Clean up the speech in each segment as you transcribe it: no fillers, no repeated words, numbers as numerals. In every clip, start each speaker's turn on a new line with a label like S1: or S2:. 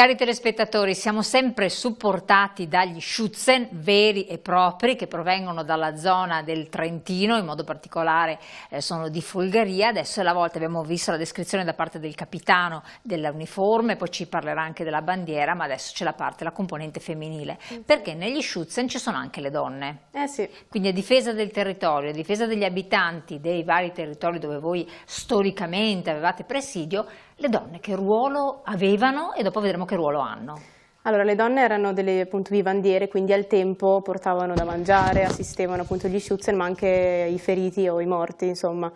S1: Cari telespettatori, siamo sempre supportati dagli Schutzen veri e propri che provengono dalla zona del Trentino, in modo particolare sono di Folgaria. Adesso è la volta, abbiamo visto la descrizione da parte del capitano dell'uniforme, poi ci parlerà anche della bandiera, ma adesso c'è la componente femminile, perché negli Schutzen ci sono anche le donne.
S2: Sì.
S1: Quindi a difesa del territorio, a difesa degli abitanti dei vari territori dove voi storicamente avevate presidio, le donne che ruolo avevano e dopo vedremo che ruolo hanno.
S2: Allora, le donne erano delle appunto vivandiere, quindi al tempo portavano da mangiare, assistevano appunto gli Schutzen, ma anche i feriti o i morti, insomma.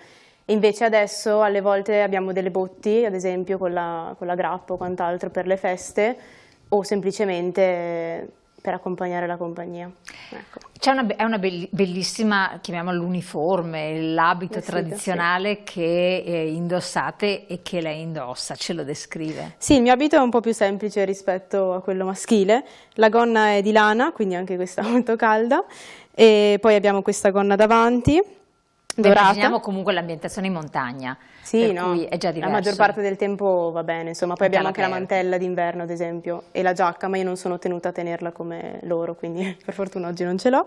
S2: E invece adesso alle volte abbiamo delle botti, ad esempio con la grappa o quant'altro per le feste, o semplicemente per accompagnare la compagnia. Ecco.
S1: È una bellissima, chiamiamola l'uniforme, l'abito tradizionale che indossate e che lei indossa, ce lo descrive?
S2: Sì, il mio abito è un po' più semplice rispetto a quello maschile, la gonna è di lana, quindi anche questa molto calda, e poi abbiamo questa gonna davanti, dorata.
S1: Immaginiamo comunque l'ambientazione in montagna,
S2: sì,
S1: per cui è già diverso.
S2: La maggior parte del tempo va bene, insomma, poi abbiamo anche la mantella d'inverno ad esempio e la giacca, ma io non sono tenuta a tenerla come loro, quindi per fortuna oggi non ce l'ho.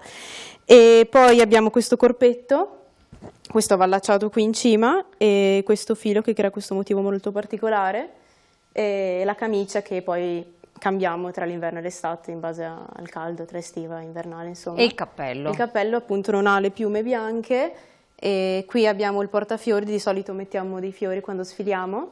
S2: E poi abbiamo questo corpetto, questo avvallacciato qui in cima e questo filo che crea questo motivo molto particolare e la camicia che poi cambiamo tra l'inverno e l'estate in base al caldo, tra estiva e invernale, insomma.
S1: E il cappello?
S2: Il cappello appunto non ha le piume bianche. E qui abbiamo il portafiori, di solito mettiamo dei fiori quando sfiliamo.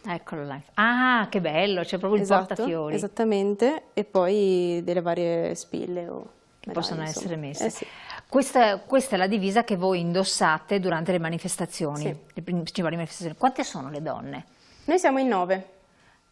S1: Eccolo là. Ah, che bello, c'è proprio il portafiori.
S2: Esattamente, e poi delle varie spille o
S1: che possono essere messe.
S2: Sì.
S1: Questa è la divisa che voi indossate durante le manifestazioni,
S2: sì.
S1: Le principali manifestazioni. Quante sono le donne?
S2: Noi siamo in 9.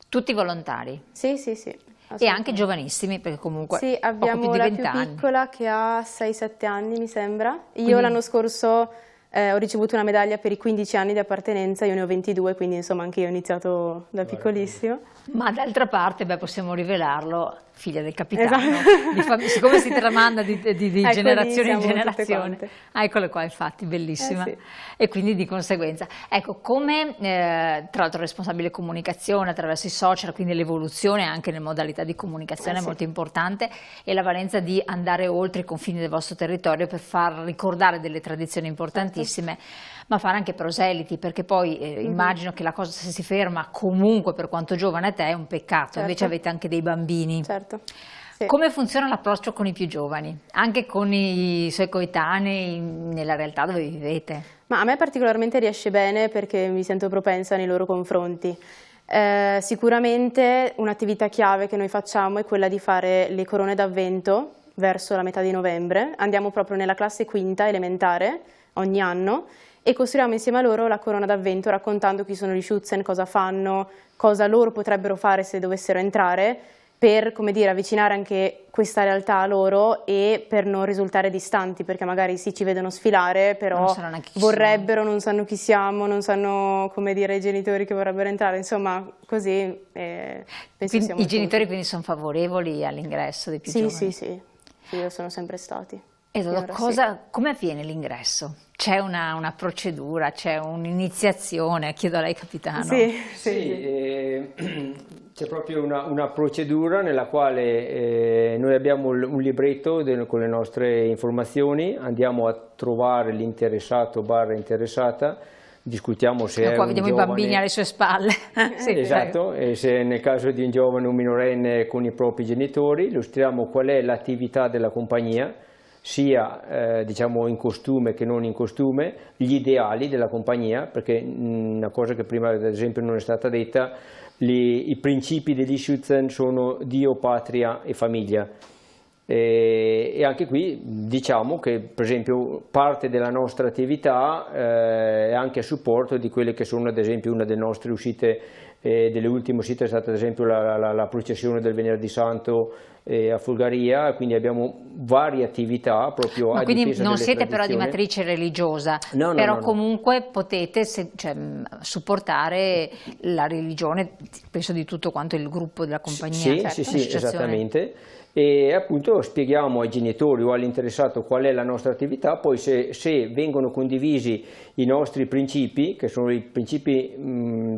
S1: Tutti volontari?
S2: Sì.
S1: E anche giovanissimi, perché comunque
S2: sì, abbiamo
S1: poco più di
S2: la
S1: 20
S2: più
S1: anni.
S2: piccola che ha 6-7 anni, mi sembra.
S1: Quindi...
S2: Io l'anno scorso ho ricevuto una medaglia per i 15 anni di appartenenza, io ne ho 22, quindi insomma anche io ho iniziato da piccolissimo.
S1: Ma d'altra parte, bussiamo rivelarlo, figlia del capitano,
S2: esatto.
S1: Siccome si tramanda di generazione in generazione. Eccole qua, infatti, bellissima.
S2: Sì.
S1: E quindi di conseguenza. Ecco, come tra l'altro responsabile comunicazione attraverso i social, quindi l'evoluzione anche nelle modalità di comunicazione è molto importante e la valenza di andare oltre i confini del vostro territorio per far ricordare delle tradizioni importantissime, ma fare anche proseliti, perché poi immagino che la cosa se si ferma comunque per quanto giovane a te è un peccato, invece avete anche dei bambini.
S2: Certo. Sì.
S1: Come funziona l'approccio con i più giovani, anche con i suoi coetanei nella realtà dove vivete?
S2: Ma a me particolarmente riesce bene perché mi sento propensa nei loro confronti. Sicuramente un'attività chiave che noi facciamo è quella di fare le corone d'avvento verso la metà di novembre. Andiamo proprio nella classe quinta elementare ogni anno e costruiamo insieme a loro la corona d'avvento raccontando chi sono gli Schutzen, cosa fanno, cosa loro potrebbero fare se dovessero entrare, per, come dire, avvicinare anche questa realtà a loro e per non risultare distanti, perché magari sì, ci vedono sfilare, però vorrebbero, non sanno chi siamo, non sanno, come dire, i genitori che vorrebbero entrare, insomma, così penso sia
S1: I genitori quindi sono favorevoli all'ingresso dei più giovani?
S2: Sì, lo sono sempre stati.
S1: Come avviene l'ingresso? C'è una procedura, c'è un'iniziazione? Chiedo a lei, capitano.
S3: C'è proprio una procedura nella quale noi abbiamo un libretto con le nostre informazioni, andiamo a trovare l'interessato / interessata, discutiamo se è
S1: qua
S3: un
S1: vediamo
S3: giovane,
S1: i bambini alle sue spalle.
S3: Sì, esatto, e se nel caso di un giovane o un minorenne con i propri genitori, illustriamo qual è l'attività della compagnia, sia diciamo in costume che non in costume, gli ideali della compagnia, perché una cosa che prima ad esempio non è stata detta, i principi degli Schutzen sono Dio, patria e famiglia. E anche qui diciamo che per esempio parte della nostra attività è anche a supporto di quelle che sono ad esempio una delle nostre uscite, delle ultime uscite è stata ad esempio la processione del Venerdì Santo a Folgaria, quindi abbiamo varie attività proprio a difesa delle tradizioni.
S1: Quindi non siete però di matrice religiosa, però comunque potete supportare la religione, penso di tutto quanto il gruppo della compagnia.
S3: Sì, esattamente. E appunto spieghiamo ai genitori o all'interessato qual è la nostra attività, poi se vengono condivisi i nostri principi, che sono i principi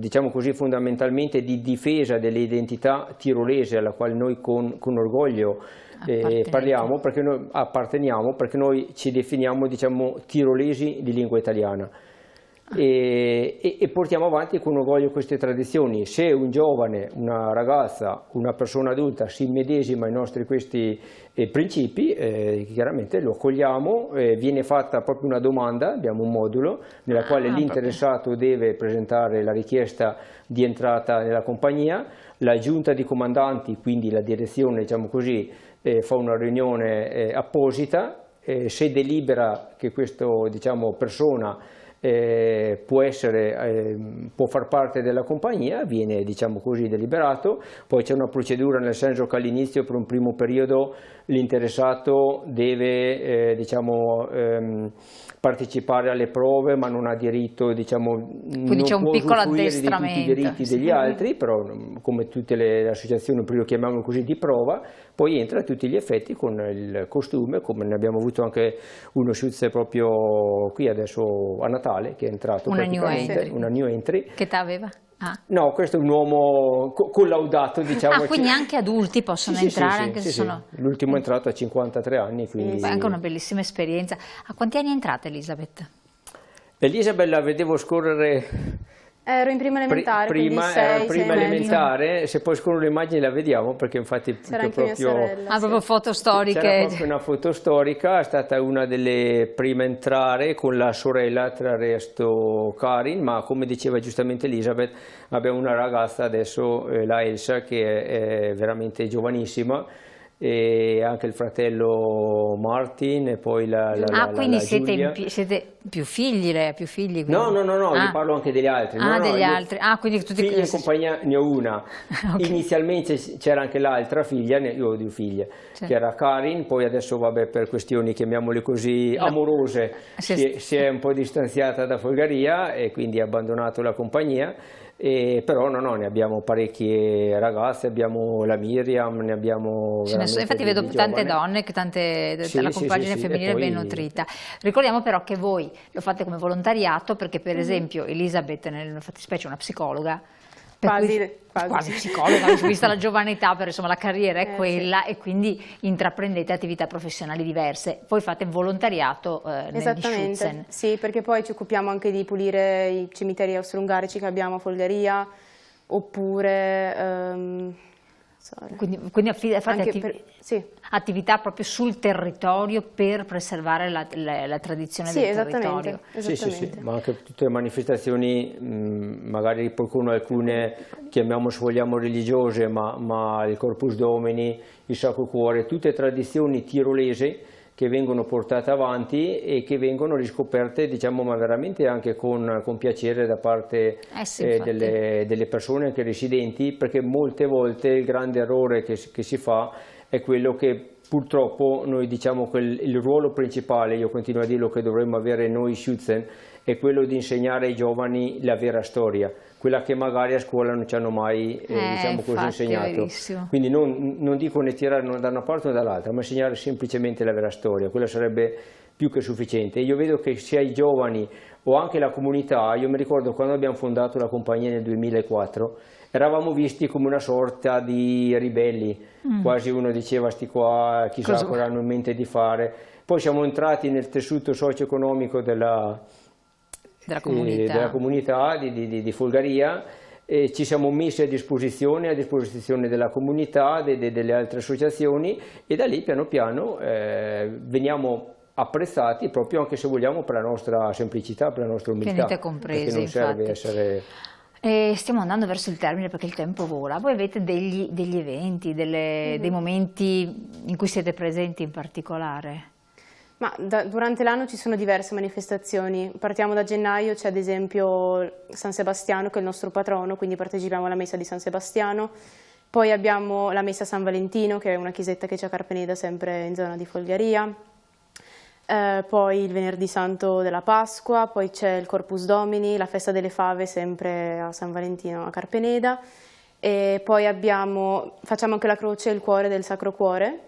S3: diciamo così fondamentalmente di difesa dell'identità tirolese, alla quale noi con orgoglio parliamo, perché noi apparteniamo, perché noi ci definiamo, diciamo, tirolesi di lingua italiana. E portiamo avanti con orgoglio queste tradizioni. Se un giovane, una ragazza, una persona adulta si immedesima in nostri questi principi, chiaramente lo accogliamo, viene fatta proprio una domanda, abbiamo un modulo nella quale l'interessato deve presentare la richiesta di entrata nella compagnia, la giunta di comandanti, quindi la direzione, diciamo così, fa una riunione apposita, se delibera che questa, diciamo, persona può far parte della compagnia, viene, diciamo così, deliberato. Poi c'è una procedura, nel senso che all'inizio, per un primo periodo, l'interessato deve partecipare alle prove, ma non ha diritto, diciamo,
S1: quindi c'è un piccolo addestramento
S3: di tutti i diritti degli altri, però come tutte le associazioni, prima lo chiamiamo così, di prova, poi entra a tutti gli effetti con il costume, come ne abbiamo avuto anche uno schütze proprio qui adesso a Natale, che è entrato
S1: una new
S3: entry.
S1: Che età aveva?
S3: No, questo è un uomo collaudato, diciamo.
S1: Quindi anche adulti possono entrare, anche se sono...
S3: L'ultimo è entrato a 53 anni. Quindi...
S1: È anche una bellissima esperienza. A quanti anni è entrata Elisabeth?
S3: Elisabeth la vedevo scorrere...
S2: Ero in prima elementare,
S3: prima elementare, se poi scorrono le immagini la vediamo, perché infatti
S2: c'era anche mia sorella,
S1: proprio foto storiche.
S3: C'era proprio una foto storica, è stata una delle prime a entrare con la sorella, tra il resto Karin, ma come diceva giustamente Elisabeth, abbiamo una ragazza adesso, la Elsa, che è veramente giovanissima, e anche il fratello Martin, e poi
S1: quindi
S3: la Giulia.
S1: siete più figli, quindi.
S3: No, io parlo anche degli altri.
S1: Altri. Quindi tutti
S3: figli in compagnia ne ho una.
S1: Okay.
S3: Inizialmente c'era anche l'altra figlia, io ho due figlie, che era Karin, poi adesso vabbè, per questioni, chiamiamole così, amorose, si è un po' distanziata da Folgaria e quindi ha abbandonato la compagnia. Però ne abbiamo parecchie ragazze, abbiamo la Miriam, ne abbiamo
S1: infatti vedo tante donne, la compagine femminile è ben nutrita. Ricordiamo però che voi lo fate come volontariato, perché per esempio Elisabeth, nella fattispecie, è una psicologa, quasi psicologa, vista la giovane età, però insomma la carriera è quella, e quindi intraprendete attività professionali diverse. Poi fate volontariato negli Schützen.
S2: Sì, perché poi ci occupiamo anche di pulire i cimiteri austro-ungarici che abbiamo a Folgaria, oppure...
S1: Quindi fate attività proprio sul territorio per preservare la tradizione del territorio.
S2: Esattamente.
S3: Sì, ma anche tutte le manifestazioni, magari qualcuno, alcune chiamiamo, se vogliamo, religiose, ma il Corpus Domini, il Sacro Cuore, tutte tradizioni tirolesi che vengono portate avanti e che vengono riscoperte, diciamo, ma veramente anche con piacere da parte delle persone, anche residenti, perché molte volte il grande errore che si fa è quello che purtroppo noi diciamo che il ruolo principale, io continuo a dirlo, che dovremmo avere noi Schützen, è quello di insegnare ai giovani la vera storia, quella che magari a scuola non ci hanno mai diciamo così insegnato. Quindi non dico né tirare da una parte o dall'altra, ma insegnare semplicemente la vera storia, quella sarebbe più che sufficiente. Io vedo che sia i giovani o anche la comunità, io mi ricordo quando abbiamo fondato la compagnia nel 2004, eravamo visti come una sorta di ribelli, quasi uno diceva sti qua chissà cosa hanno in mente di fare. Poi siamo entrati nel tessuto socio-economico della comunità di Folgaria, e ci siamo messi a disposizione della comunità, delle altre associazioni, e da lì piano piano veniamo apprezzati, proprio, anche se vogliamo, per la nostra semplicità, per la nostra umiltà.
S1: Venite compresi,
S3: perché non serve essere...
S1: stiamo andando verso il termine perché il tempo vola. Voi avete degli eventi, dei momenti in cui siete presenti in particolare?
S2: Ma durante l'anno ci sono diverse manifestazioni. Partiamo da gennaio, c'è ad esempio San Sebastiano, che è il nostro patrono, quindi partecipiamo alla messa di San Sebastiano. Poi abbiamo la messa San Valentino, che è una chiesetta che c'è a Carpeneda, sempre in zona di Folgaria. Poi il venerdì santo della Pasqua, poi c'è il Corpus Domini, la festa delle fave, sempre a San Valentino a Carpeneda. E poi facciamo anche la croce e il cuore del Sacro Cuore.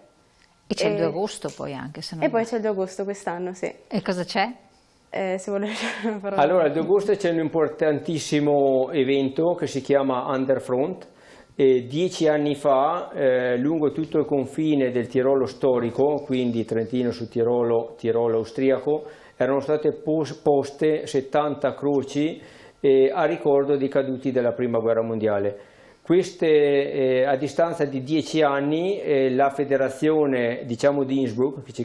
S1: E c'è il 2 agosto poi anche, se non
S2: poi c'è il 2 agosto quest'anno, sì.
S1: E cosa c'è?
S2: Se vuole una parola.
S3: Allora, ad agosto c'è un importantissimo evento che si chiama Underfront. 10 anni fa, lungo tutto il confine del Tirolo storico, quindi Trentino su Tirolo, Tirolo austriaco, erano state poste 70 croci a ricordo dei caduti della Prima Guerra Mondiale. Queste, a distanza di 10 anni, la federazione, diciamo, di Innsbruck, che si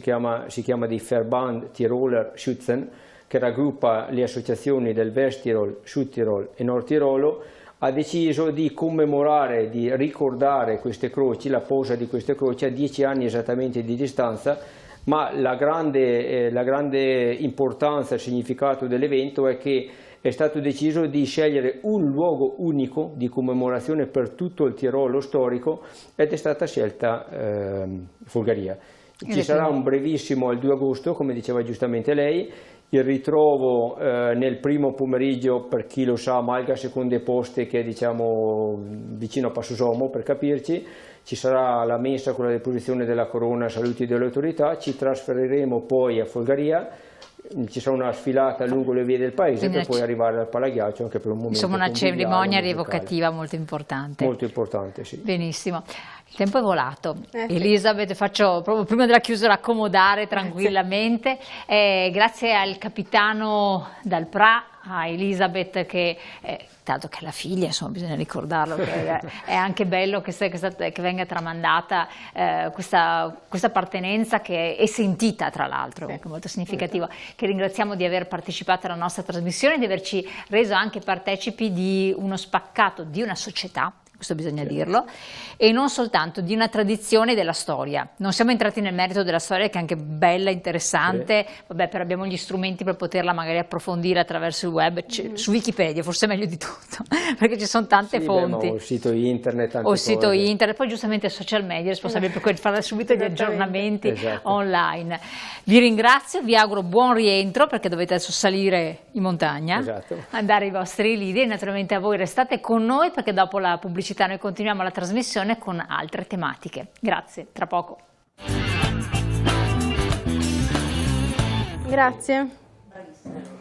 S3: chiama di Verband Tiroler Schützen, che raggruppa le associazioni del Westtirol, Südtirol e Nord Tirolo, ha deciso di commemorare, di ricordare queste croci, la posa di queste croci a 10 anni esattamente di distanza, ma la grande importanza e significato dell'evento è che è stato deciso di scegliere un luogo unico di commemorazione per tutto il Tirolo storico ed è stata scelta Folgaria. Ci sarà un brevissimo il 2 agosto, come diceva giustamente lei, il ritrovo nel primo pomeriggio, per chi lo sa, Malga Seconde Poste, che è, diciamo, vicino a Passosomo, per capirci. Ci sarà la messa con la deposizione della corona, saluti delle autorità, ci trasferiremo poi a Folgaria, ci sarà una sfilata lungo le vie del paese per poi arrivare al Palaghiaccio anche per un momento.
S1: Insomma, una cerimonia rievocativa molto importante.
S3: Molto importante, sì.
S1: Benissimo. Il tempo è volato. Elisabeth, faccio proprio prima della chiusura accomodare tranquillamente. Grazie al capitano Dal Pra, a Elisabeth che tanto che è la figlia, insomma, bisogna ricordarlo, è anche bello che venga tramandata questa appartenenza che è sentita, tra l'altro, che è molto significativo, che ringraziamo di aver partecipato alla nostra trasmissione, di averci reso anche partecipi di uno spaccato di una società, questo bisogna dirlo, e non soltanto di una tradizione della storia. Non siamo entrati nel merito della storia, che è anche bella, interessante, vabbè, però abbiamo gli strumenti per poterla magari approfondire attraverso il web, su Wikipedia, forse meglio di tutto, perché ci sono tante fonti.
S3: O il sito internet,
S1: o il sito internet, poi giustamente social media, responsabile per fare subito gli aggiornamenti online. Vi ringrazio, vi auguro buon rientro, perché dovete adesso salire in montagna, andare ai vostri lidi, e naturalmente a voi restate con noi, perché dopo la pubblicità noi continuiamo la trasmissione con altre tematiche. Grazie, tra poco.
S2: Grazie.
S1: Bravissima.